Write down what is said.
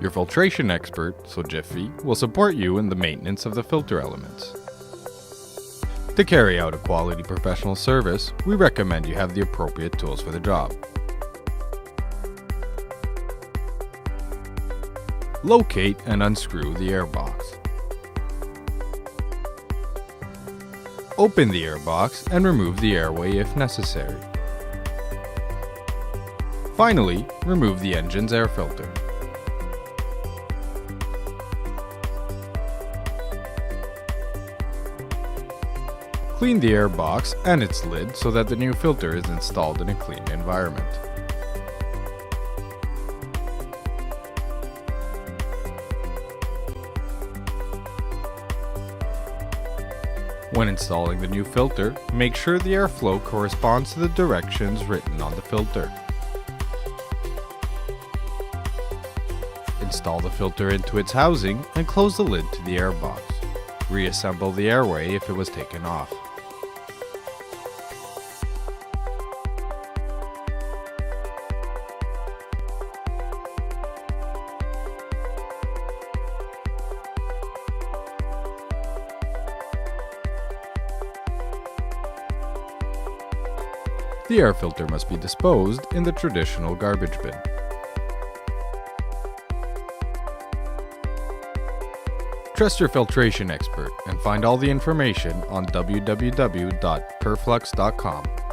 Your filtration expert, so Jiffy, will support you in the maintenance of the filter elements. To carry out a quality professional service, we recommend you have the appropriate tools for the job. Locate and unscrew the air box. Open the air box and remove the airway if necessary. Finally, remove the engine's air filter. Clean the air box and its lid so that the new filter is installed in a clean environment. When installing the new filter, make sure the airflow corresponds to the directions written on the filter. Install the filter into its housing and close the lid to the air box. Reassemble the airway if it was taken off. The air filter must be disposed in the traditional garbage bin. Trust your filtration expert and find all the information on www.purflux.com.